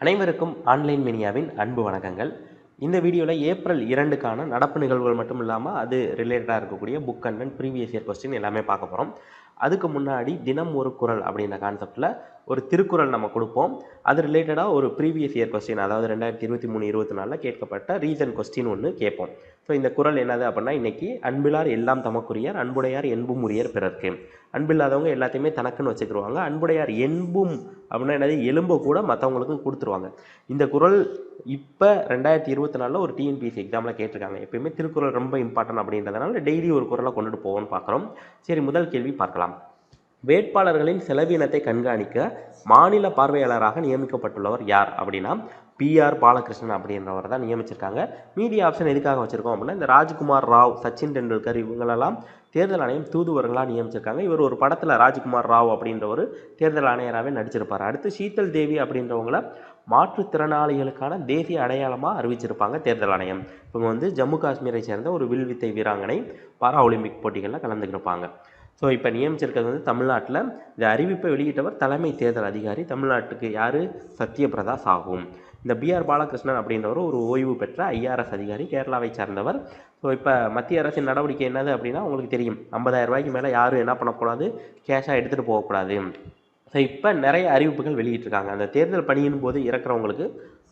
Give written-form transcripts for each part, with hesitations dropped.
அனைவருக்கும் ஆன்லைன் மீடியாவின் அன்பு வணக்கங்கள். இந்த வீடியோவில் ஏப்ரல் 2க்கான நடப்பு நிகழ்வுகள் மட்டும் இல்லாமல் அது ரிலேட்டடாக இருக்கக்கூடிய book content previous year question எல்லாமே பார்க்க போகிறோம். அதுக்கு முன்னாடி தினம் ஒரு குறள் அப்படின்ற கான்செப்டில் ஒரு திருக்குறள் நம்ம கொடுப்போம். அது ரிலேட்டடாக ஒரு ப்ரீவியஸ் இயர் கொஸ்டின், அதாவது 2023-24 கேட்கப்பட்ட ரீசன் கொஸ்டின் ஒன்று கேட்போம். ஸோ இந்த குறள் என்னது அப்படின்னா, இன்றைக்கி அன்பிலார் எல்லாம் தமக்குரியர், அன்புடையார் என்பும் உரியர் பிறர்க்கு. அன்பில்லாதவங்க எல்லாத்தையுமே தனக்குன்னு வச்சுக்கிடுவாங்க. அன்புடையார் என்பும் அப்படின்னா என்னது, எலும்பை கூட மற்றவங்களுக்கும் கொடுத்துருவாங்க. இந்த குறள் இப்போ 2024 ஒரு டிஎன்பிஎஸ்சி எக்ஸாமில் கேட்டிருக்காங்க. எப்பயுமே திருக்குறள் ரொம்ப இம்பார்ட்டன்ட் அப்படின்றதுனால டெய்லி ஒரு குறளை கொண்டுட்டு போவோம்னு பார்க்குறோம். சரி, முதல் கேள்வி பார்க்கலாம். வேட்பாளர்களின் செலவினத்தை கண்காணிக்க மாநில பார்வையாளராக நியமிக்கப்பட்டுள்ளவர் யார் அப்படின்னா பிஆர் பாலகிருஷ்ணன் அப்படின்றவர் தான் நியமிச்சிருக்காங்க. மீடியா ஆப்ஷன் எதுக்காக வச்சுருக்கோம் அப்படின்னா, இந்த ராஜ்குமார் ராவ், சச்சின் டெண்டுல்கர் இவங்களெல்லாம் தேர்தல் ஆணையம் தூதுவர்களாக நியமிச்சிருக்காங்க. இவர் ஒரு படத்தில் ராஜ்குமார் ராவ் அப்படின்ற ஒரு தேர்தல் ஆணையராகவே நடிச்சிருப்பார். அடுத்து ஷீதல் தேவி அப்படின்றவங்கள மாற்றுத்திறனாளிகளுக்கான தேசிய அடையாளமாக அறிவிச்சிருப்பாங்க தேர்தல் ஆணையம். இவங்க வந்து ஜம்மு காஷ்மீரை சேர்ந்த ஒரு வில்வித்தை வீராங்கனை, பாரா ஒலிம்பிக் போட்டிகளில் கலந்துக்கிருப்பாங்க. ஸோ இப்போ நியமிச்சிருக்கிறது வந்து தமிழ்நாட்டில். இந்த அறிவிப்பை வெளியிட்டவர் தலைமை தேர்தல் அதிகாரி, தமிழ்நாட்டுக்கு யார், சத்யபிரதா சாஹூ. இந்த பிஆர் பாலகிருஷ்ணன் அப்படின்றவர் ஒரு ஓய்வு பெற்ற ஐஆர்எஸ் அதிகாரி, கேரளாவை சார்ந்தவர். ஸோ இப்போ மத்திய அரசின் நடவடிக்கை என்னது அப்படின்னா, உங்களுக்கு தெரியும், 50,000 ரூபாய்க்கு மேலே யாரும் என்ன பண்ணக்கூடாது, கேஷாக எடுத்துகிட்டு போகக்கூடாது. ஸோ இப்போ நிறைய அறிவிப்புகள் வெளியிட்டிருக்காங்க. அந்த தேர்தல் பணியின் போது இறக்குறவங்களுக்கு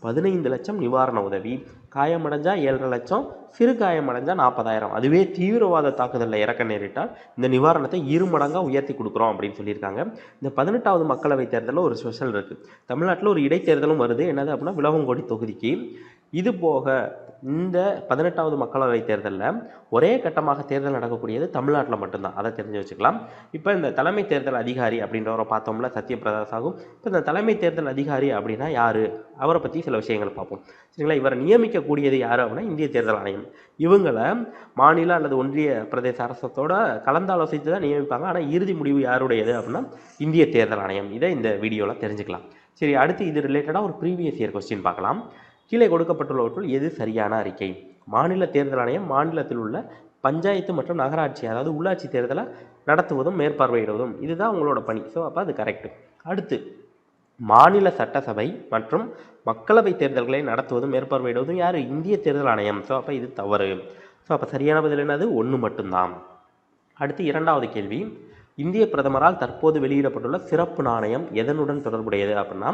15 லட்சம் நிவாரண உதவி, காயமடைஞ்சால் 7.5 லட்சம், சிறு காயமடைஞ்சால் 40,000. அதுவே தீவிரவாத தாக்குதலில் இறக்க நேரிட்டால் இந்த நிவாரணத்தை 2 மடங்காக உயர்த்தி கொடுக்குறோம் அப்படின்னு சொல்லியிருக்காங்க. இந்த 18வது மக்களவை தேர்தலில் ஒரு ஸ்பெஷல் இருக்குது. தமிழ்நாட்டில் ஒரு இடைத்தேர்தலும் வருது. என்னது அப்படின்னா, விளவங்கோடி தொகுதிக்கு. இது போக இந்த 18வது மக்களவை தேர்தலில் ஒரே கட்டமாக தேர்தல் நடக்கக்கூடியது தமிழ்நாட்டில் மட்டும்தான். அதை தெரிஞ்சு வச்சுக்கலாம். இப்போ இந்த தலைமை தேர்தல் அதிகாரி அப்படின்றவரை பார்த்தோம்ல, சத்யபிரதா சாஹூ. இப்போ இந்த தலைமை தேர்தல் அதிகாரி அப்படின்னா யார், அவரை பற்றி சில விஷயங்கள் பார்ப்போம். சரிங்களா. இவரை நியமிக்கக்கூடியது யார் அப்படின்னா இந்திய தேர்தல் ஆணையம். இவங்களை மாநில அல்லது ஒன்றிய பிரதேச அரசத்தோட கலந்தாலோசித்து தான் நியமிப்பாங்க. ஆனால் இறுதி முடிவு யாருடையது அப்படின்னா இந்திய தேர்தல் ஆணையம். இதை இந்த வீடியோவில் தெரிஞ்சுக்கலாம். சரி, அடுத்து இது ரிலேட்டடாக ஒரு ப்ரீவியஸ் இயர் கொஸ்டின் பார்க்கலாம். கீழே கொடுக்கப்பட்டுள்ளவற்றுள் எது சரியான அறிக்கை? மாநில தேர்தல் ஆணையம் மாநிலத்தில் உள்ள பஞ்சாயத்து மற்றும் நகராட்சி, அதாவது உள்ளாட்சி தேர்தலை நடத்துவதும் மேற்பார்வையிடுவதும் இதுதான் உங்களோட பணி. ஸோ அப்போ அது கரெக்டு. அடுத்து, மாநில சட்டசபை மற்றும் மக்களவை தேர்தல்களை நடத்துவதும் மேற்பார்வையிடுவதும் யார், இந்திய தேர்தல் ஆணையம். ஸோ அப்போ இது தவறு. ஸோ அப்போ சரியான பதில் என்னது, 1 மட்டும்தான். அடுத்து 2வது கேள்வி. இந்திய பிரதமரால் தற்போது வெளியிடப்பட்டுள்ள சிறப்பு நாணயம் எதனுடன் தொடர்புடையது அப்படின்னா,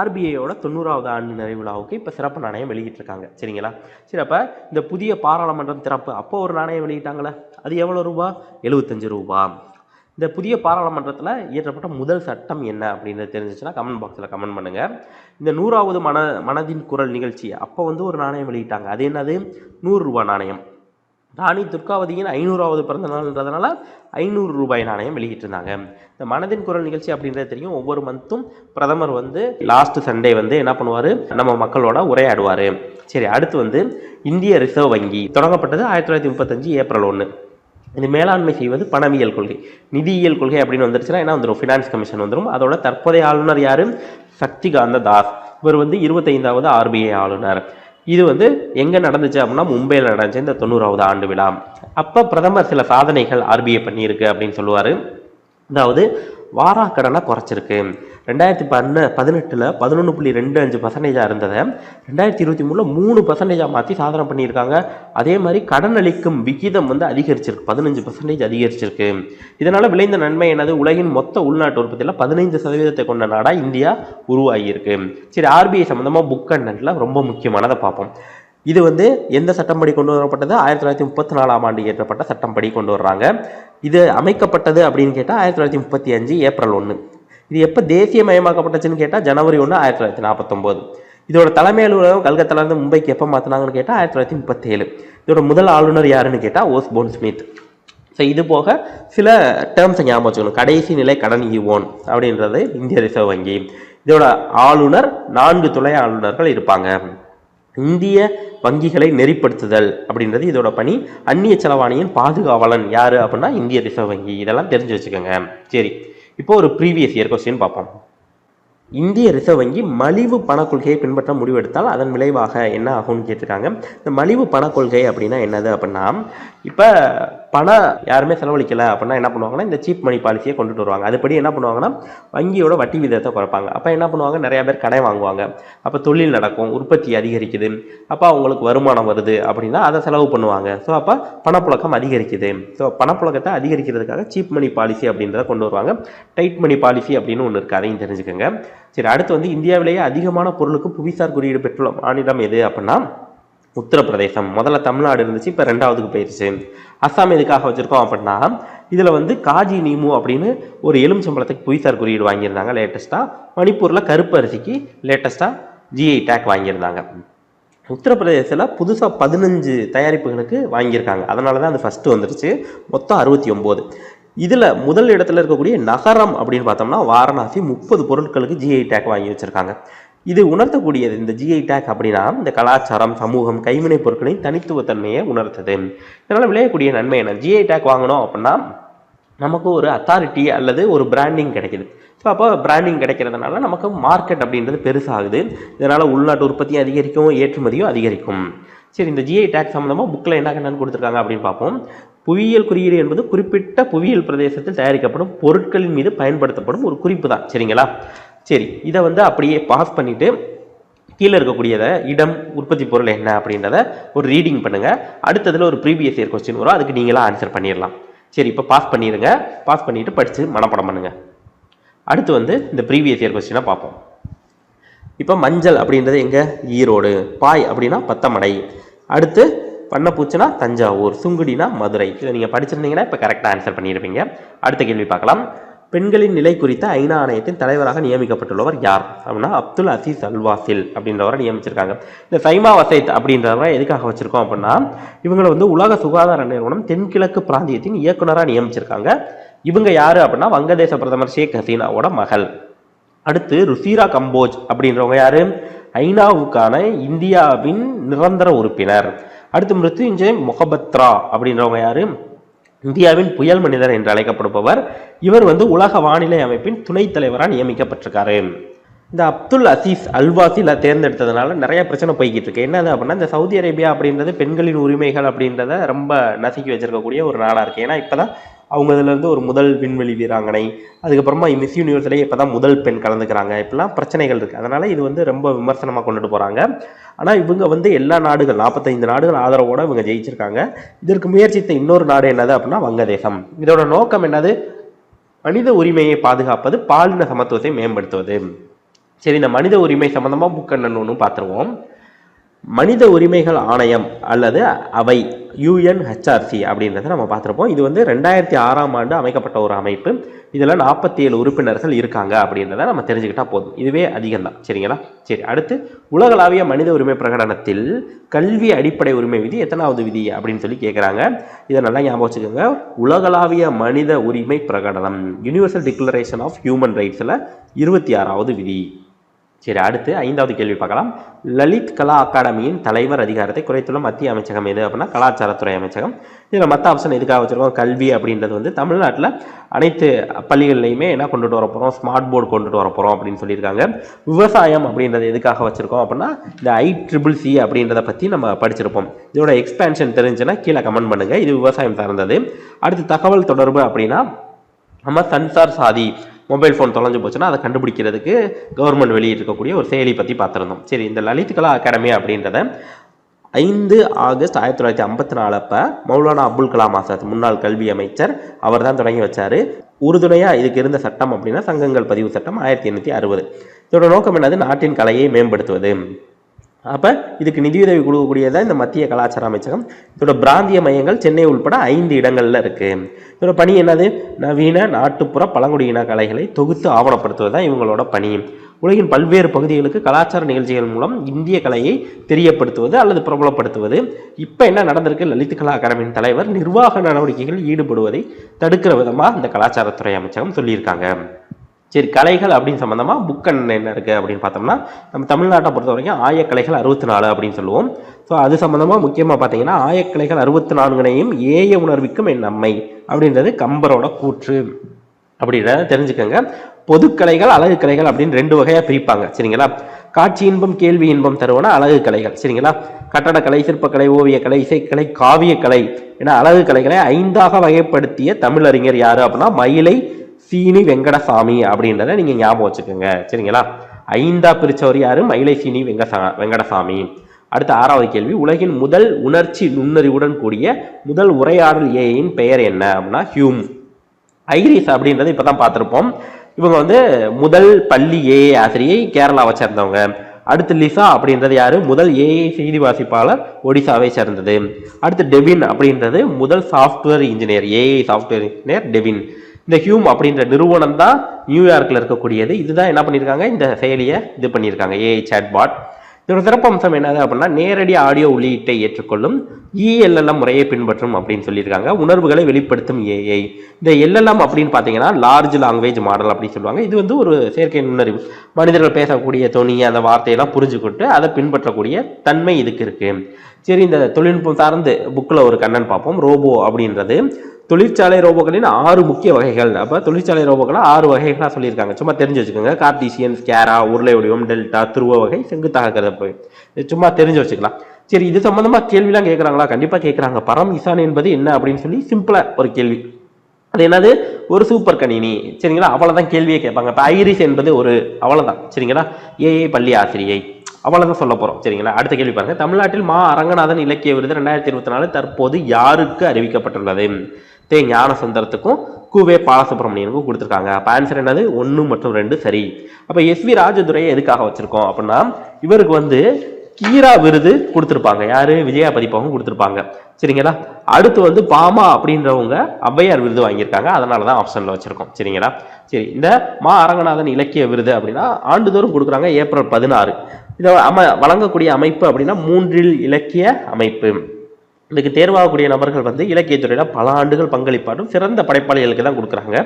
ஆர்பிஐயோட 90வது ஆண்டு நிறைவு விழாவுக்கு இப்போ சிறப்பு நாணயம் வெளியிட்டிருக்காங்க. சரிங்களா. சரி, அப்போ இந்த புதிய பாராளுமன்றம் திறப்பு அப்போ ஒரு நாணயம் வெளியிட்டாங்களே, அது எவ்வளோ ரூபா, 75 ரூபா. இந்த புதிய பாராளுமன்றத்தில் இயற்றப்பட்ட முதல் சட்டம் என்ன அப்படின்றது தெரிஞ்சிச்சுன்னா கமெண்ட் பாக்ஸில் கமெண்ட் பண்ணுங்கள். இந்த 100வது மனதின் குரல் நிகழ்ச்சி அப்போ வந்து ஒரு நாணயம் வெளியிட்டாங்க. அது என்னது, 100 ரூபா நாணயம். ராணி துர்காவதியின் 500வது பிறந்த நாள்ன்றதுனால 500 ரூபாய் நாணயம் வெளியிட்டிருந்தாங்க. இந்த மனதின் குரல் நிகழ்ச்சி அப்படின்றது தெரியும், ஒவ்வொரு மந்த்தும் பிரதமர் வந்து லாஸ்ட் சண்டே வந்து என்ன பண்ணுவார், நம்ம மக்களோட உரையாடுவார். சரி, அடுத்து வந்து இந்திய ரிசர்வ் வங்கி தொடங்கப்பட்டது 1935 ஏப்ரல் 1. இது மேலாண்மை செய்வது பணவியல் கொள்கை, நிதியியல் கொள்கை அப்படின்னு வந்துருச்சுன்னா என்ன வந்துடும், ஃபினான்ஸ் கமிஷன் வந்துடும். அதோட தற்போதைய ஆளுநர் யார், சக்திகாந்த தாஸ். இவர் வந்து 25வது ஆர்பிஐ ஆளுநர். இது வந்து எங்கே நடந்துச்சு அப்படின்னா மும்பையில் நடந்துச்சு இந்த 90வது ஆண்டு விழா. அப்போ பிரதமர் சில சாதனைகள் ஆர்பிஐ பண்ணியிருக்கு அப்படின்னு சொல்லுவார். அதாவது வாராக்கடனை குறைச்சிருக்கு. 2018 11.25% இருந்ததை 2023 3% மாற்றி சாதனை பண்ணியிருக்காங்க. அதே மாதிரி கடன் அளிக்கும் விகிதம் வந்து அதிகரிச்சிருக்கு, 15% அதிகரிச்சிருக்கு. இதனால் விளைந்த நன்மை என்னது, உலகின் மொத்த உள்நாட்டு உற்பத்தியில் 15% கொண்ட நாடாக இந்தியா உருவாகியிருக்கு. சரி, ஆர்பிஐ சம்மந்தமாக புக் கண்டென்ட்டில் ரொம்ப முக்கியமானதை பார்ப்போம். இது வந்து எந்த சட்டப்படி கொண்டு வரப்பட்டது, 1934ஆம் ஆண்டு இயற்றப்பட்ட சட்டப்படி கொண்டு வர்றாங்க. இது அமைக்கப்பட்டது அப்படின்னு கேட்டால் 1935 ஏப்ரல் 1. இது எப்போ தேசியமயமாக்கப்பட்டுச்சுன்னு கேட்டால் ஜனவரி 1, 1949. இதோட தலைமை அலுவலகம் கல்கத்தாலேருந்து மும்பைக்கு எப்போ மாற்றினாங்கன்னு கேட்டால் 1937. இதோட முதல் ஆளுநர் யாருன்னு கேட்டால் ஓஸ்போர்ன் ஸ்மித். ஸோ இது போக சில டேர்ம்ஸை ஞாபகம் வச்சுக்கணும். கடைசி நிலை கடன் ஈவோன் அப்படின்றது இந்திய ரிசர்வ் வங்கி. இதோட ஆளுநர் 4 துணை ஆளுநர்கள் இருப்பாங்க. இந்திய வங்கிகளை நெறிப்படுத்துதல் அப்படின்றது இதோட பணி. அந்நிய செலவாணியின் பாதுகாவலன் யார் அப்படின்னா இந்திய ரிசர்வ் வங்கி. இதெல்லாம் தெரிஞ்சு வச்சுக்கோங்க. சரி, இப்போ ஒரு ப்ரீவியஸ் இயர் கொஸ்டின் பார்ப்போம். இந்திய ரிசர்வ் வங்கி மலிவு பணக்கொள்கையை பின்பற்ற முடிவெடுத்தால் அதன் விளைவாக என்ன ஆகும்னு கேட்டிருக்காங்க. இந்த மலிவு பணக்கொள்கை அப்படின்னா என்னது அப்படின்னா, இப்போ பணம் யாருமே செலவழிக்கலை அப்படின்னா என்ன பண்ணுவாங்கன்னா இந்த சீப் மணி பாலிசியை கொண்டுட்டு வருவாங்க. அதுபடி என்ன பண்ணுவாங்கன்னா வங்கியோட வட்டி விகிதத்தை குறைப்பாங்க. அப்போ என்ன பண்ணுவாங்க, நிறைய பேர் கடை வாங்குவாங்க. அப்போ தொழில் நடக்கும், உற்பத்தி அதிகரிக்குது, அப்போ அவங்களுக்கு வருமானம் வருது அப்படின்னா அதை செலவு பண்ணுவாங்க. ஸோ அப்போ பணப்புழக்கம் அதிகரிக்குது. ஸோ பணப்புழக்கத்தை அதிகரிக்கிறதுக்காக சீப் மணி பாலிசி அப்படின்றத கொண்டு வருவாங்க. டைட் மணி பாலிசி அப்படின்னு ஒன்று இருக்குது, அதையும் தெரிஞ்சுக்கோங்க. சரி, அடுத்து வந்து இந்தியாவிலேயே அதிகமான பொருளுக்கு புவிசார் குறியீடு பெற்றுள்ள மாநிலம் எது அப்படின்னா உத்தரப்பிரதேசம். முதல்ல தமிழ்நாடு இருந்துச்சு, இப்போ 2ஆவதுக்கு போயிடுச்சு. அஸ்ஸாம் எதுக்காக வச்சுருக்கோம் அப்படின்னா இதில் வந்து காஜி நீமு அப்படின்னு ஒரு எலுமிச்சம்பழத்துக்கு புவிசார் குறியீடு வாங்கியிருந்தாங்க லேட்டஸ்ட்டாக. மணிப்பூரில் கருப்பு அரிசிக்கு லேட்டஸ்ட்டாக ஜிஐ டேக் வாங்கியிருந்தாங்க. உத்தரப்பிரதேசத்தில் புதுசாக 15 தயாரிப்புகளுக்கு வாங்கியிருக்காங்க. அதனால தான் அது ஃபஸ்ட்டு வந்துருச்சு. மொத்தம் 69. இதில் முதல் இடத்துல இருக்கக்கூடிய நகரம் அப்படின்னு பார்த்தோம்னா வாரணாசி 30 பொருட்களுக்கு ஜிஐ டேக் வாங்கி வச்சுருக்காங்க. இது உணர்த்தக்கூடியது இந்த ஜிஐ டேக் அப்படின்னா இந்த கலாச்சாரம், சமூகம், கைவினைப் பொருட்களின் தனித்துவத்தன்மையை உணர்த்துது. இதனால் விளையக்கூடிய நன்மை என்ன? ஜிஐ டேக் வாங்கணும் அப்படின்னா நமக்கு ஒரு அத்தாரிட்டி அல்லது ஒரு பிராண்டிங் கிடைக்குது. ஸோ அப்போ பிராண்டிங் கிடைக்கிறதுனால நமக்கு மார்க்கெட் அப்படின்றது பெருசாகுது. இதனால் உள்நாட்டு உற்பத்தியும் அதிகரிக்கும், ஏற்றுமதியும் அதிகரிக்கும். சரி, இந்த ஜிஐ டேக் சம்மந்தமாக புக்கில் என்னென்னு கொடுத்துருக்காங்க அப்படின்னு பார்ப்போம். புவியியல் குறியீடு என்பது குறிப்பிட்ட புவியியல் பிரதேசத்தில் தயாரிக்கப்படும் பொருட்களின் மீது பயன்படுத்தப்படும் ஒரு குறிப்பு தான். சரிங்களா? சரி, இதை வந்து அப்படியே பாஸ் பண்ணிவிட்டு கீழே இருக்கக்கூடியதை இடம், உற்பத்தி பொருள் என்ன அப்படின்றத ஒரு ரீடிங் பண்ணுங்கள். அடுத்ததில் ஒரு ப்ரீவியஸ் இயர் கொஸ்டின் வரும், அதுக்கு நீங்களாம் ஆன்சர் பண்ணிடலாம். சரி, இப்போ பாஸ் பண்ணிடுங்க. பாஸ் பண்ணிவிட்டு படித்து மனப்பாடம் பண்ணுங்கள். அடுத்து வந்து இந்த ப்ரீவியஸ் இயர் கொஸ்டினை பார்ப்போம். இப்போ மஞ்சள் அப்படின்றது எங்கே? ஈரோடு. பாய் அப்படின்னா பத்தமடை. அடுத்து பண்ணப்பூச்சினா தஞ்சாவூர். சுங்குடினா மதுரை. இதை நீங்கள் படிச்சிருந்தீங்கன்னா இப்போ கரெக்டாக ஆன்சர் பண்ணியிருப்பீங்க. அடுத்த கேள்வி பார்க்கலாம். பெண்களின் நிலை குறித்த ஐநா ஆணையத்தின் தலைவராக நியமிக்கப்பட்டுள்ளவர் யார் அப்படின்னா அப்துல் அசீஸ் அல்வாசில் அப்படின்றவரை நியமிச்சிருக்காங்க. இந்த சைமா வசைத் அப்படின்றவரை எதுக்காக வச்சிருக்கோம் அப்படின்னா இவங்களை வந்து உலக சுகாதார நிறுவனம் தென்கிழக்கு பிராந்தியத்தின் இயக்குனராக நியமிச்சிருக்காங்க. இவங்க யாரு அப்படின்னா வங்கதேச பிரதமர் ஷேக் ஹசீனாவோட மகள். அடுத்து ருசிரா கம்போஜ் அப்படின்றவங்க யாரு? ஐநாவுக்கான இந்தியாவின் நிரந்தர உறுப்பினர். அடுத்து மிருத்யுஞ்சய் மொஹபத்ரா அப்படின்றவங்க யாரு? இந்தியாவின் புயல் மனிதர் என்று அழைக்கப்படுபவர். இவர் வந்து உலக வானிலை அமைப்பின் துணைத் தலைவராக நியமிக்கப்பட்டிருக்காரு. இந்த அப்துல் அசீஸ் அல்வாசில தேர்ந்தெடுத்ததுனால நிறைய பிரச்சனை போய்கிட்டு இருக்கு. என்னது அப்படின்னா இந்த சவுதி அரேபியா அப்படின்றது பெண்களின் உரிமைகள் அப்படின்றத ரொம்ப நசுக்கி வச்சிருக்கக்கூடிய ஒரு நாடாக இருக்குது. ஏன்னா இப்போ தான் அவங்க இதுலேருந்து ஒரு முதல் விண்வெளி வீராங்கனை, அதுக்கப்புறமா மிஸ் யூனிவர்ஸ்லேயே இப்போ தான் முதல் பெண் கலந்துக்கிறாங்க. இப்படிலாம் பிரச்சனைகள் இருக்குது. அதனால் இது வந்து ரொம்ப விமர்சனமாக கொண்டுட்டு போகிறாங்க. ஆனால் இவங்க வந்து எல்லா நாடுகள் 45 நாடுகள் ஆதரவோடு இவங்க ஜெயிச்சிருக்காங்க. இதற்கு முயற்சித்த இன்னொரு நாடு என்னது அப்படின்னா வங்கதேசம். இதோட நோக்கம் என்னது? மனித உரிமையை பாதுகாப்பது, பாலின சமத்துவத்தை மேம்படுத்துவது. சரி, இந்த மனித உரிமை சம்மந்தமாக புக் என்னன்னு பார்த்துருவோம். மனித உரிமைகள் ஆணையம் அல்லது அவை UNHRC அப்படின்றத நம்ம பார்த்துருப்போம். இது வந்து 2006ஆம் ஆண்டு அமைக்கப்பட்ட ஒரு அமைப்பு. இதில் 47 உறுப்பினர்கள் இருக்காங்க அப்படின்றத நம்ம தெரிஞ்சுக்கிட்டா போதும். இதுவே அதிகம்தான். சரிங்களா? சரி, அடுத்து உலகளாவிய மனித உரிமை பிரகடனத்தில் கல்வி அடிப்படை உரிமை விதி எத்தனாவது விதி அப்படின்னு சொல்லி கேட்குறாங்க. இதை நல்லா ஞாபகம் வச்சுக்கோங்க. உலகளாவிய மனித உரிமை பிரகடனம் யூனிவர்சல் டிக்ளரேஷன் ஆஃப் ஹியூமன் ரைட்ஸில் 26வது விதி. சரி, அடுத்து 5வது கேள்வி பார்க்கலாம். லலித் கலா அகாடமியின் தலைவர் அதிகாரத்தை குறைத்துள்ள மத்திய அமைச்சகம் எது அப்படின்னா கலாச்சாரத்துறை அமைச்சகம். இதில் மற்ற ஆப்ஷன் எதுக்காக வச்சுருக்கோம்? கல்வி அப்படின்றது வந்து தமிழ்நாட்டில் அனைத்து பள்ளிகள்லையுமே என்ன கொண்டுட்டு வர போகிறோம்? ஸ்மார்ட் போர்டு கொண்டுட்டு வர போகிறோம் அப்படின்னு சொல்லியிருக்காங்க. விவசாயம் அப்படின்றது எதுக்காக வச்சுருக்கோம் அப்படின்னா இந்த ICCC அப்படின்றத பற்றி நம்ம படிச்சிருப்போம். இதோட எக்ஸ்பேன்ஷன் தெரிஞ்சுன்னா கீழே கமெண்ட் பண்ணுங்கள். இது விவசாயம் சார்ந்தது. அடுத்து தகவல் தொடர்பு அப்படின்னா நம்ம சன்சார் சாதி மொபைல் ஃபோன் தொலைஞ்சு போச்சுன்னா அதை கண்டுபிடிக்கிறதுக்கு கவர்மெண்ட் வெளியிட்டிருக்கக்கூடிய ஒரு செயலி பற்றி பார்த்துருந்தோம். சரி, இந்த லலித் கலா அகாடமி அப்படின்றத 5 ஆகஸ்ட் 1954 அப்போ மௌலானா அபுல் கலாம் ஆசாத் முன்னாள் கல்வி அமைச்சர் அவர் தான் தொடங்கி வச்சார். உறுதுணையாக இதுக்கு இருந்த சட்டம் அப்படின்னா சங்கங்கள் பதிவு சட்டம் 1860. இதோட நோக்கம் என்னது? நாட்டின் கலையை மேம்படுத்துவது. அப்போ இதுக்கு நிதியுதவி கொடுக்கக்கூடியதான் இந்த மத்திய கலாச்சார அமைச்சகம். இதோட பிராந்திய மையங்கள் சென்னை உள்பட 5 இடங்களில் இருக்குது. இதோட பணி என்னது? நவீன நாட்டுப்புற பழங்குடியின கலைகளை தொகுத்து ஆவணப்படுத்துவது தான் இவங்களோட பணி. உலகின் பல்வேறு பகுதிகளுக்கு கலாச்சார நிகழ்ச்சிகள் மூலம் இந்திய கலையை தெரியப்படுத்துவது அல்லது பிரபலப்படுத்துவது. இப்போ என்ன நடந்திருக்கு? லலித் கலா அகாடமியின் தலைவர் நிர்வாக நடவடிக்கைகளில் ஈடுபடுவதை தடுக்கிற விதமாக இந்த கலாச்சாரத்துறை அமைச்சகம் சொல்லியிருக்காங்க. சரி, கலைகள் அப்படின்னு சம்மந்தமாக புக் என்ன இருக்குது அப்படின்னு பார்த்தோம்னா நம்ம தமிழ்நாட்டை பொறுத்த வரைக்கும் ஆயக்கலைகள் 64 அப்படின்னு சொல்லுவோம். ஸோ அது சம்மந்தமாக முக்கியமாக பார்த்தீங்கன்னா ஆயக்கலைகள் 64னையும் ஏய உணர்விக்கும் என் அம்மை அப்படின்றது கம்பரோட கூற்று. அப்படின்றத தெரிஞ்சுக்கோங்க. பொதுக்கலைகள் அழகு கலைகள் அப்படின்னு 2 வகையாக பிரிப்பாங்க. சரிங்களா? காட்சி இன்பம் கேள்வி இன்பம் தருவன அழகு கலைகள். சரிங்களா? கட்டடக்கலை, சிற்பக்கலை, ஓவியக்கலை, இசைக்கலை, காவியக்கலை என அழகு கலைகளை 5ஆக வகைப்படுத்திய தமிழறிஞர் யாரு அப்படின்னா மயிலை சீனி வெங்கடசாமி அப்படின்றத நீங்க ஞாபகம் வச்சுக்கோங்க. சரிங்களா? 5ஆ பிரிச்சவர் யாரு? மயிலை சீனி வெங்கடசாமி. அடுத்த 6வது கேள்வி, உலகின் முதல் உணர்ச்சி நுண்ணறிவுடன் கூடிய முதல் உரையாடல் ஏஐயின் பெயர் என்ன அப்படின்னா ஹியூம். ஐரிஸ் அப்படின்றது இப்பதான் பார்த்திருப்போம். இவங்க வந்து முதல் பள்ளி ஏஐ ஆசிரியை கேரளாவை சேர்ந்தவங்க. அடுத்து லிசா அப்படின்றது யாரு? முதல் ஏஐ செய்தி வாசிப்பாளர் ஒடிசாவை சேர்ந்தது. அடுத்து டெவின் அப்படின்றது முதல் software engineer, AI software engineer Devine. இந்த ஹியூம் அப்படின்ற நிறுவனம் தான் நியூயார்க்ல இருக்கக்கூடியது. இதுதான் என்ன பண்ணியிருக்காங்க, இந்த செயலியை இது பண்ணியிருக்காங்க, ஏஐ சாட்பாட். இதோட சிறப்பம்சம் என்னது அப்படின்னா நேரடி ஆடியோ உள்ளீட்டை ஏற்றுக்கொள்ளும் இஎல்எல்எம் முறையை பின்பற்றும் அப்படின்னு சொல்லியிருக்காங்க. உணர்வுகளை வெளிப்படுத்தும் ஏஐ. இந்த எல்எல்எம் அப்படின்னு பார்த்தீங்கன்னா லார்ஜ் லாங்குவேஜ் மாடல் அப்படின்னு சொல்லுவாங்க. இது வந்து ஒரு செயற்கை நுண்ணறிவு. மனிதர்கள் பேசக்கூடிய தொனி அந்த வார்த்தையெல்லாம் புரிஞ்சுக்கிட்டு அதை பின்பற்றக்கூடிய தன்மை இதுக்கு இருக்கு. சரி, இந்த தொழில்நுட்பம் சார்ந்து புக்கில் ஒரு கண்ணன் பார்ப்போம். ரோபோ அப்படின்றது தொழிற்சாலை ரோபோக்களின் 6 முக்கிய வகைகள். அப்போ தொழிற்சாலை ரோபோக்களை 6 வகைகளாக சொல்லியிருக்காங்க. சும்மா தெரிஞ்சு வச்சுக்கோங்க. கார்டீசியன், ஸ்கேரா, உருளை வடிவம், டெல்டா, துருவ வகை, செங்குத்தாக கருதப்போய் சும்மா தெரிஞ்சு வச்சுக்கலாம். சரி, இது சம்பந்தமா கேள்விலாம் கேட்குறாங்களா? கண்டிப்பாக கேட்குறாங்க. பரம் இசான் என்பது என்ன அப்படின்னு சொல்லி சிம்பிளாக ஒரு கேள்வி. அது என்னது? ஒரு சூப்பர் கணினி. சரிங்களா? அவ்வளோதான் கேள்வியே கேட்பாங்க. இப்போ ஐரிஸ் என்பது ஒரு அவ்வளோதான். சரிங்களா? ஏஐ பள்ளி ஆசிரியை அவ்வளோதான் சொல்ல போகிறோம். சரிங்களா? அடுத்த கேள்வி பாருங்க. தமிழ்நாட்டில் மா அரங்கநாதன் இலக்கிய விருது 2024 தற்போது யாருக்கு அறிவிக்கப்பட்டுள்ளது? தே ஞானசுந்தரத்துக்கும் கூவே பாலசுப்ரமணியனுக்கும் கொடுத்துருக்காங்க. அப்போ ஆன்சர் என்னது? 1 மற்றும் 2 சரி. அப்போ எஸ்வி ராஜதுரையை எதுக்காக வச்சிருக்கோம் அப்படின்னா இவருக்கு வந்து கீரா விருது கொடுத்துருப்பாங்க. யாரு? விஜயா பதிப்பகம் கொடுத்துருப்பாங்க. சரிங்களா? அடுத்து வந்து பாமா அப்படின்றவங்க ஔவையார் விருது வாங்கியிருக்காங்க. அதனால தான் ஆப்ஷனில் வச்சிருக்கோம். சரிங்களா? சரி, இந்த மா அரங்கநாதன் இலக்கிய விருது அப்படின்னா ஆண்டுதோறும் கொடுக்குறாங்க. ஏப்ரல் 16. இதை வழங்கக்கூடிய அமைப்பு அப்படின்னா 3 இலக்கிய அமைப்பு. இதுக்கு தேர்வாகக்கூடிய நபர்கள் வந்து இலக்கியத்துறையில் பல ஆண்டுகள் பங்களிப்பாடும் சிறந்த படைப்பாளிகளுக்கு தான் கொடுக்குறாங்க.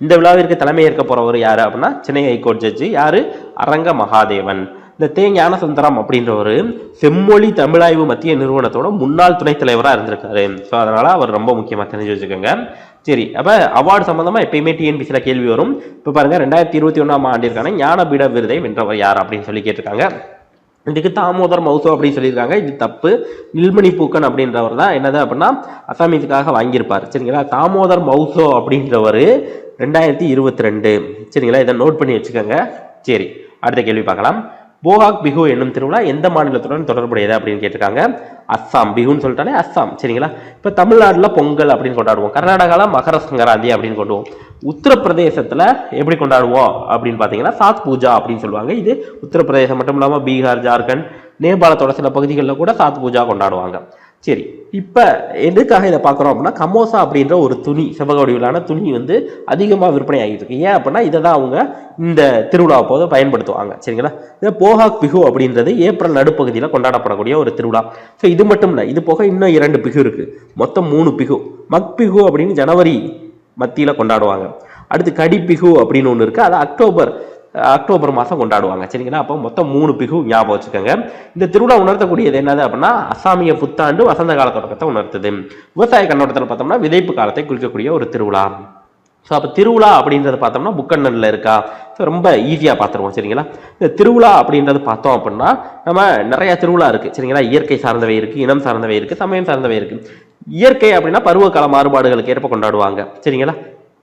இந்த விழாவிற்கு தலைமை ஏற்க போறவர் யாரு அப்படின்னா சென்னை ஹைகோர்ட் ஜட்ஜி யாரு? அரங்க மகாதேவன். இந்த தே ஞானசுந்தரம் அப்படின்ற ஒரு செம்மொழி தமிழாய்வு மத்திய நிறுவனத்தோட முன்னாள் துணைத் தலைவராக இருந்திருக்காரு. ஸோ அதனால அவர் ரொம்ப முக்கியமாக தெரிஞ்சு வச்சுக்கோங்க. சரி, அப்போ அவார்டு சம்பந்தமா எப்பயுமே டிஎன்பிசியில் கேள்வி வரும். இப்போ பாருங்க 2021ஆம் ஆண்டிற்கான ஞானபீட விருதை வென்றவர் யார் அப்படின்னு சொல்லி கேட்டிருக்காங்க. இதுக்கு தாமோதர் மௌசோ அப்படின்னு சொல்லியிருக்காங்க. இது தப்பு. நில்மணி பூக்கன் அப்படின்றவர் தான் என்னது அப்படின்னா அசாமீஸுக்காக வாங்கியிருப்பார். சரிங்களா? தாமோதர் மௌசோ அப்படின்றவர் 2022. சரிங்களா? இதை நோட் பண்ணி வச்சுக்கோங்க. சரி, அடுத்த கேள்வி பார்க்கலாம். போகாக் பிஹு என்னும் திருவிழா எந்த மாநிலத்துடன் தொடர்புடையது அப்படின்னு கேட்டிருக்காங்க. அஸ்ஸாம். பிஹுன்னு சொல்லிட்டாலே அஸ்ஸாம். சரிங்களா? இப்போ தமிழ்நாட்டில் பொங்கல் அப்படின்னு கொண்டாடுவோம். கர்நாடகாவில் மகர சங்கராந்தி அப்படின்னு கொண்டுவோம். உத்தரப்பிரதேசத்தில் எப்படி கொண்டாடுவோம் அப்படின்னு பார்த்தீங்கன்னா சாத் பூஜா அப்படின்னு சொல்லுவாங்க. இது உத்தரப்பிரதேசம் மட்டும் இல்லாமல் பீகார், ஜார்க்கண்ட், நேபாளத்தோட சில பகுதிகளில் கூட சாத் பூஜா கொண்டாடுவாங்க. சரி, இப்போ எதுக்காக இதை பார்க்குறோம் அப்படின்னா கமோசா அப்படின்ற ஒரு துணி, செவ்வக வடிவிலான துணி வந்து அதிகமாக விற்பனை ஆகிட்டு இருக்கு. ஏன் அப்படின்னா இதை தான் அவங்க இந்த திருவிழா போது பயன்படுத்துவாங்க. சரிங்களா? இந்த போகாக் பிஹு அப்படின்றது ஏப்ரல் நடுப்பகுதியில் கொண்டாடப்படக்கூடிய ஒரு திருவிழா. ஸோ இது மட்டும் இல்லை, இது போக இன்னும் 2 பிஹு இருக்கு. மொத்தம் 3 பிஹு. மக் பிஹு அப்படின்னு ஜனவரி மத்தியில் கொண்டாடுவாங்க. அடுத்து கடி பிஹு அப்படின்னு ஒன்று இருக்கு. அது அக்டோபர் மாதம் கொண்டாடுவாங்க. சரிங்களா? அப்போ மொத்தம் 3 பிஹு ஞாபகம் வச்சுக்கோங்க. இந்த திருவிழா உணர்த்தக்கூடியது என்னது அப்படின்னா அசாமிய புத்தாண்டு வசந்த கால தொடக்கத்தை உணர்த்துது. விவசாய கண்ணோட்டத்தில் பார்த்தோம்னா விதைப்பு காலத்தை குறிக்கக்கூடிய ஒரு திருவிழா. ஸோ அப்போ திருவிழா அப்படின்றத பார்த்தோம்னா புக்கண்ணனில் இருக்கா? ஸோ ரொம்ப ஈஸியாக பார்த்துருவோம். சரிங்களா? இந்த திருவிழா அப்படின்றது பார்த்தோம் அப்படின்னா நம்ம நிறைய திருவிழா இருக்குது. சரிங்களா? இயற்கை சார்ந்தவை இருக்குது, இனம் சார்ந்தவை இருக்குது, சமயம் சார்ந்தவை இருக்குது. இயற்கை அப்படின்னா பருவகால மாறுபாடுகளுக்கு ஏற்ப கொண்டாடுவாங்க. சரிங்களா?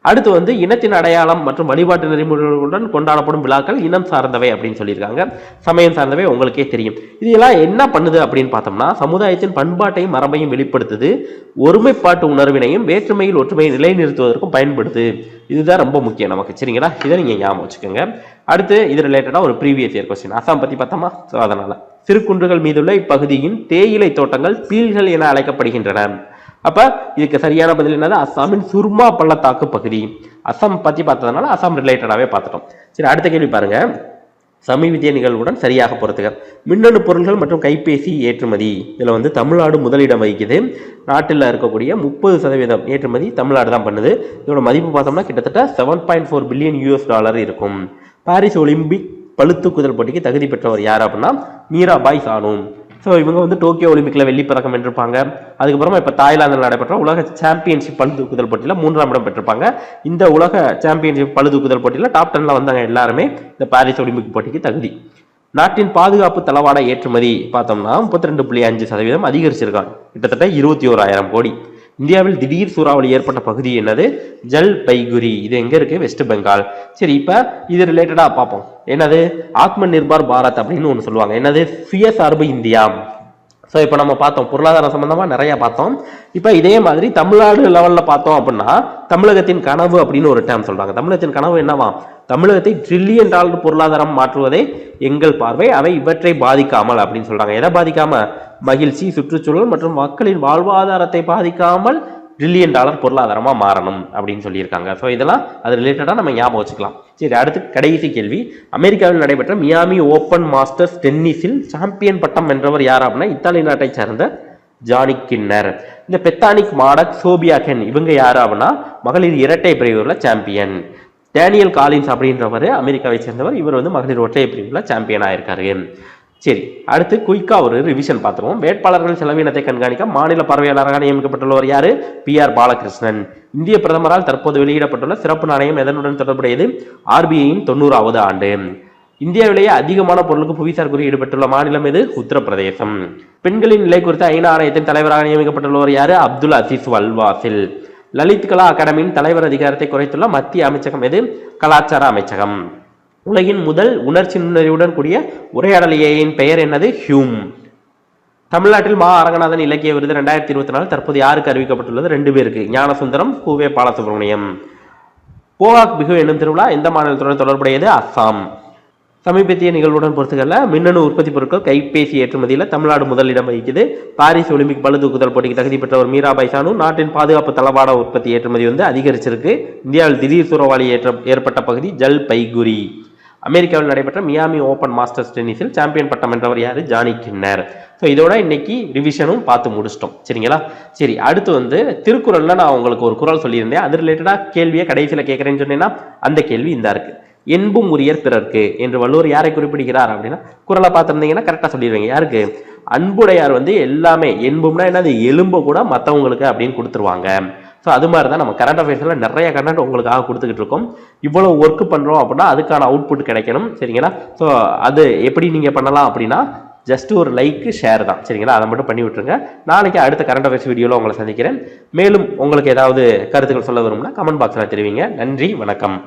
அடுத்து வந்து இனத்தின் அடையாளம் மற்றும் வழிபாட்டு நெறிமுறைகளுடன் கொண்டாடப்படும் விழாக்கள் இனம் சார்ந்தவை அப்படின்னு சொல்லியிருக்காங்க. சமயம் சார்ந்தவை உங்களுக்கே தெரியும். இதெல்லாம் என்ன பண்ணுது அப்படின்னு பார்த்தோம்னா சமுதாயத்தின் பண்பாட்டையும் மரபையும் வெளிப்படுத்துது, ஒருமைப்பாட்டு உணர்வினையும் வேற்றுமையில் ஒற்றுமையை நிலைநிறுத்துவதற்கும் பயன்படுது. இதுதான் ரொம்ப முக்கியம் நமக்கு. சரிங்களா? இதை நீங்கள் ஞாபகம் வச்சுக்கோங்க. அடுத்து இது ரிலேட்டடாக ஒரு ப்ரீவியஸ் இயர் கொஸ்டின் அசாம் பற்றி பார்த்தோமா? ஸோ அதனால் சிறுகுன்றுகள் மீதுள்ள இப்பகுதியின் தேயிலை தோட்டங்கள் பீல்கள் என அழைக்கப்படுகின்றன. அப்ப இதுக்கு சரியான பதில் என்னது? அஸ்ஸாமின் சுர்மா பள்ளத்தாக்கு பகுதி. அஸ்ஸாம் பத்தி பார்த்ததுனால அஸ்ஸாம் ரிலேட்டடாவே பார்த்துட்டோம். சரி, அடுத்த கேள்வி பாருங்க. சமீபத்திய நிகழ்வுடன் சரியாக பொறுத்துக. மின்னணு பொருட்கள் மற்றும் கைபேசி ஏற்றுமதி இதில் வந்து தமிழ்நாடு முதலிடம் வகிக்குது. நாட்டில் இருக்கக்கூடிய 30% ஏற்றுமதி தமிழ்நாடு தான் பண்ணுது. இதோட மதிப்பு பார்த்தோம்னா கிட்டத்தட்ட $7.4 பில்லியன் இருக்கும். பாரிஸ் ஒலிம்பிக் பளுதூக்குதல் போட்டிக்கு தகுதி பெற்றவர் யார் அப்படின்னா மீராபாய் சானு. ஸோ இவங்க வந்து டோக்கியோ ஒலிம்பிக்கில் வெள்ளி பதக்கம் வென்றிருப்பாங்க. அதுக்கப்புறமா இப்போ தாய்லாந்தில் நடைபெற்ற உலக சாம்பியன்ஷிப் பளு தூக்குதல் போட்டியில் 3ஆம் இடம் பெற்றிருப்பாங்க. இந்த உலக சாம்பியன்ஷிப் பளு தூக்குதல் போட்டியில் டாப் 10ல் வந்தாங்க எல்லாருமே இந்த பாரிஸ் ஒலிம்பிக் போட்டிக்கு தகுதி. நாட்டின் பாதுகாப்பு தளவாட ஏற்றுமதி பார்த்தோம்னா 32.5% அதிகரிச்சிருக்காங்க, கிட்டத்தட்ட 21,000 கோடி. இந்தியாவில் திடீர் சூறாவளி ஏற்பட்ட பகுதி என்னது? ஜல்பைகுரி. இது எங்க இருக்கு? வெஸ்ட் பெங்கால். சரி, இப்ப இது ரிலேட்டடா பார்ப்போம். என்னது? ஆத்ம நிர்பார் பாரத் அப்படின்னு ஒன்று சொல்லுவாங்க. என்னது? சுயசார்பு இந்தியா. ஸோ இப்போ நம்ம பார்த்தோம், பொருளாதார சம்பந்தமா நிறைய பார்த்தோம். இப்போ இதே மாதிரி தமிழ்நாடு லெவலில் பார்த்தோம் அப்படின்னா தமிழகத்தின் கனவு அப்படின்னு ஒரு டேம் சொல்றாங்க. தமிழகத்தின் கனவு என்னவா? தமிழகத்தை $1 trillion பொருளாதாரம் மாற்றுவதே எங்கள் பார்வை, அவை இவற்றை பாதிக்காமல் அப்படின்னு சொல்றாங்க. எதை பாதிக்காம? மகிழ்ச்சி, சுற்றுச்சூழல் மற்றும் மக்களின் வாழ்வாதாரத்தை பாதிக்காமல் $1 trillion பொருளாதாரமா மாறணும் அப்படின்னு சொல்லியிருக்காங்க. ஸோ இதெல்லாம் அது ரிலேட்டடா நம்ம ஞாபகம் வச்சுக்கலாம். சரி, அடுத்து கடைசி கேள்வி. அமெரிக்காவில் நடைபெற்ற மியாமி ஓப்பன் மாஸ்டர்ஸ் டென்னிஸில் சாம்பியன் பட்டம் வென்றவர் யார் அப்படின்னா இத்தாலி நாட்டை சேர்ந்த ஜானிக் கின்னர். இந்த பெத்தானிக் மாடக் சோபியாகென் இவங்க யாரு அப்படின்னா மகளிர் இரட்டை பிரிவுல சாம்பியன். டேனியல் காலின்ஸ் அப்படின்றவர் அமெரிக்காவை சேர்ந்தவர். இவர் வந்து மகளிர் ஒற்றைய பிரிவுல சாம்பியன் ஆயிருக்காரு. சரி, அடுத்து குயிக்கா ஒரு ரிவிஷன் பார்த்துருவோம். வேட்பாளர்கள் செலவினத்தை கண்காணிக்க மாநில பார்வையாளராக நியமிக்கப்பட்டுள்ளவர் யாரு? PR பாலகிருஷ்ணன். இந்திய பிரதமரால் தற்போது வெளியிடப்பட்டுள்ள சிறப்பு நாணயம் எதனுடன் தொடர்புடையது? RBIயின் 90வது ஆண்டு. இந்தியாவிலேயே அதிகமான பொருளுக்கு புவிசார் குறியீடு பெற்றுள்ள மாநிலம் எது? உத்தரப்பிரதேசம். பெண்களின் நிலை குறித்த ஐநா ஆணையத்தின் தலைவராக நியமிக்கப்பட்டுள்ளவர் யாரு? அப்துல் அசீஸ் அல்வாசில். லலித் கலா அகாடமியின் தலைவர் அதிகாரத்தை குறைத்துள்ள மத்திய அமைச்சகம் எது? கலாச்சார அமைச்சகம். உலகின் முதல் உணர்ச்சி நுண்ணறிவுடன் கூடிய உரையாடலியின் பெயர் என்னது? ஹியூம். தமிழ்நாட்டில் மா அரங்கநாதன் இலக்கிய விருது 2024 தற்போது யாருக்கு அறிவிக்கப்பட்டுள்ளது? 2 பேருக்கு, ஞானசுந்தரம், கூவே பாலசுப்ரமணியம். போகாக் பிகு என்னும் திருவிழா எந்த மாநிலத்துடன் தொடர்புடையது? அஸ்ஸாம். சமீபத்திய நிகழ்வுடன் பொறுத்துக்கல மின்னணு உற்பத்தி பொருட்கள் கைபேசி ஏற்றுமதியில் தமிழ்நாடு முதலிடம் வகிக்குது. பாரிஸ் ஒலிம்பிக் பளு தூக்குதல் போட்டிக்கு தகுதி பெற்றவர் மீராபாய் சானு. நாட்டின் பாதுகாப்பு தளவாட உற்பத்தி ஏற்றுமதி வந்து அதிகரிச்சிருக்கு. இந்தியாவில் திடீர் சூறாவளி ஏற்பட்ட பகுதி ஜல்பைகுரி. அமெரிக்காவில் நடைபெற்ற மியாமி ஓப்பன் மாஸ்டர்ஸ் டென்னிஸில் சாம்பியன் பட்டம் வென்றவர் யாரு? Jannik Kinnear. ஸோ இதோட இன்னைக்கு ரிவிஷனும் பார்த்து முடிச்சிட்டோம். சரிங்களா? சரி, அடுத்து வந்து திருக்குறள்ல நான் உங்களுக்கு ஒரு குறள் சொல்லியிருந்தேன். அது ரிலேட்டடா கேள்வியை கடைசியில் கேட்கறேன்னு சொன்னேன்னா அந்த கேள்வி இந்த இருக்கு. என்பும் உரியர் பிறர்க்கு என்று வள்ளுவர் யாரை குறிப்பிடுகிறார் அப்படின்னா குறளை பார்த்துருந்தீங்கன்னா கரெக்டாக சொல்லிடுவீங்க. யாருக்கு? அன்புடையார் வந்து எல்லாமே என்பும்னா என்னது? எலும்பு கூட மற்றவங்களுக்கு அப்படின்னு கொடுத்துருவாங்க. ஸோ அது மாதிரி தான் நம்ம கரண்ட் அஃபேர்ஸில் நிறைய கண்டென்ட் உங்களுக்காக கொடுத்துக்கிட்டு இருக்கோம். இவ்வளோ ஒர்க் பண்ணுறோம் அப்படின்னா அதுக்கான அவுட்புட் கிடைக்கணும். சரிங்களா? ஸோ அது எப்படி நீங்கள் பண்ணலாம் அப்படின்னா ஜஸ்ட் ஒரு லைக்கு ஷேர் தான். சரிங்களா? அதை மட்டும் பண்ணி விட்டுருங்க. நாளைக்கு அடுத்த கரண்ட் அஃபேர்ஸ் வீடியோவில் உங்களை சந்திக்கிறேன். மேலும் உங்களுக்கு ஏதாவது கருத்துக்கள் சொல்ல வரும்னா கமெண்ட் பாக்ஸில் தெரிவிங்க. நன்றி, வணக்கம்.